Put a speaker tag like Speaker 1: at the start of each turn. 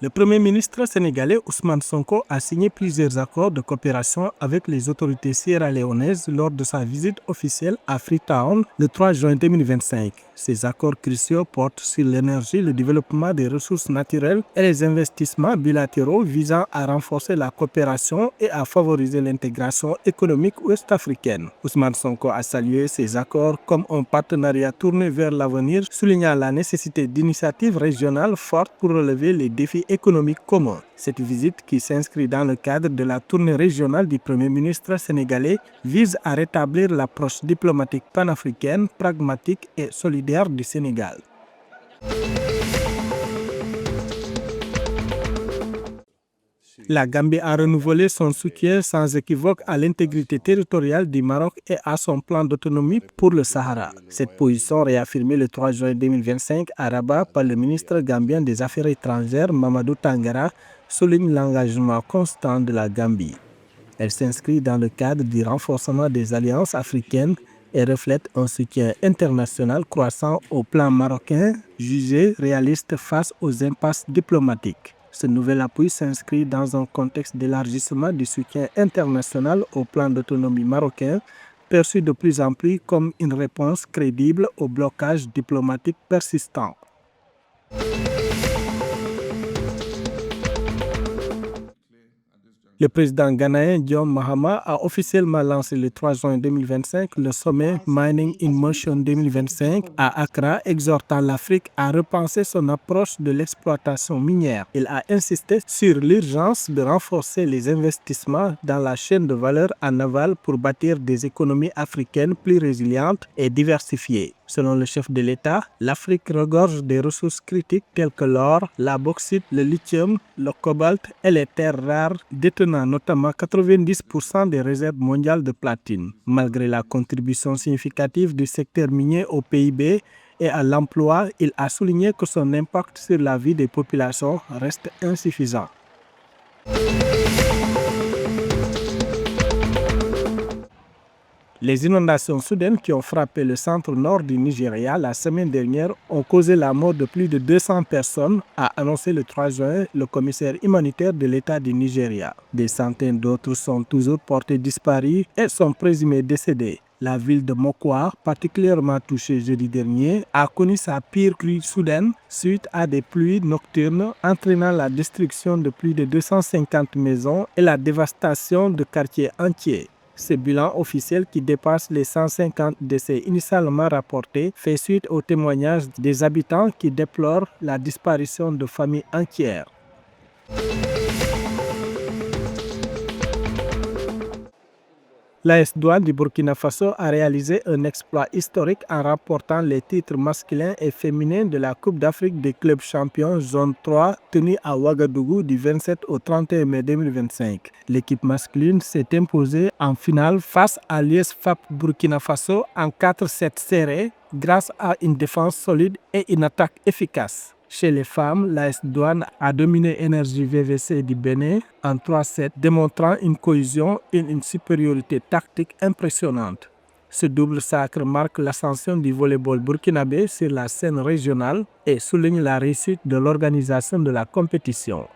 Speaker 1: Le Premier ministre sénégalais Ousmane Sonko a signé plusieurs accords de coopération avec les autorités sierra-léonaises lors de sa visite officielle à Freetown le 3 juin 2025. Ces accords cruciaux portent sur l'énergie, le développement des ressources naturelles et les investissements bilatéraux visant à renforcer la coopération et à favoriser l'intégration économique ouest-africaine. Ousmane Sonko a salué ces accords comme un partenariat tourné vers l'avenir, soulignant la nécessité d'initiatives régionales fortes pour relever les défis économiques communs. Cette visite, qui s'inscrit dans le cadre de la tournée régionale du Premier ministre sénégalais, vise à rétablir l'approche diplomatique panafricaine, pragmatique et solidaire du Sénégal. La Gambie a renouvelé son soutien sans équivoque à l'intégrité territoriale du Maroc et à son plan d'autonomie pour le Sahara. Cette position, réaffirmée le 3 juin 2025 à Rabat par le ministre gambien des Affaires étrangères Mamadou Tangara, souligne l'engagement constant de la Gambie. Elle s'inscrit dans le cadre du renforcement des alliances africaines et reflète un soutien international croissant au plan marocain, jugé réaliste face aux impasses diplomatiques. Ce nouvel appui s'inscrit dans un contexte d'élargissement du soutien international au plan d'autonomie marocain, perçu de plus en plus comme une réponse crédible au blocage diplomatique persistant. Le président ghanéen John Mahama a officiellement lancé le 3 juin 2025 le sommet Mining in Motion 2025 à Accra, exhortant l'Afrique à repenser son approche de l'exploitation minière. Il a insisté sur l'urgence de renforcer les investissements dans la chaîne de valeur en aval pour bâtir des économies africaines plus résilientes et diversifiées. Selon le chef de l'État, l'Afrique regorge des ressources critiques telles que l'or, la bauxite, le lithium, le cobalt et les terres rares, détenant notamment 90% des réserves mondiales de platine. Malgré la contribution significative du secteur minier au PIB et à l'emploi, il a souligné que son impact sur la vie des populations reste insuffisant. Les inondations soudaines qui ont frappé le centre-nord du Nigeria la semaine dernière ont causé la mort de plus de 200 personnes, a annoncé le 3 juin le commissaire humanitaire de l'État du Nigeria. Des centaines d'autres sont toujours portés disparus et sont présumés décédés. La ville de Mokwa, particulièrement touchée jeudi dernier, a connu sa pire crue soudaine suite à des pluies nocturnes entraînant la destruction de plus de 250 maisons et la dévastation de quartiers entiers. Ce bilan officiel, qui dépasse les 150 décès initialement rapportés, fait suite aux témoignages des habitants qui déplorent la disparition de familles entières. L'AS Douanes du Burkina Faso a réalisé un exploit historique en remportant les titres masculins et féminins de la Coupe d'Afrique des clubs champions Zone 3 tenue à Ouagadougou du 27 au 31 mai 2025. L'équipe masculine s'est imposée en finale face à l'US FAP Burkina Faso en 4-7 serrés grâce à une défense solide et une attaque efficace. Chez les femmes, l'AS Douanes a dominé Énergie VVC du Bénin en 3-7, démontrant une cohésion et une supériorité tactique impressionnante. Ce double sacre marque l'ascension du volleyball burkinabé sur la scène régionale et souligne la réussite de l'organisation de la compétition.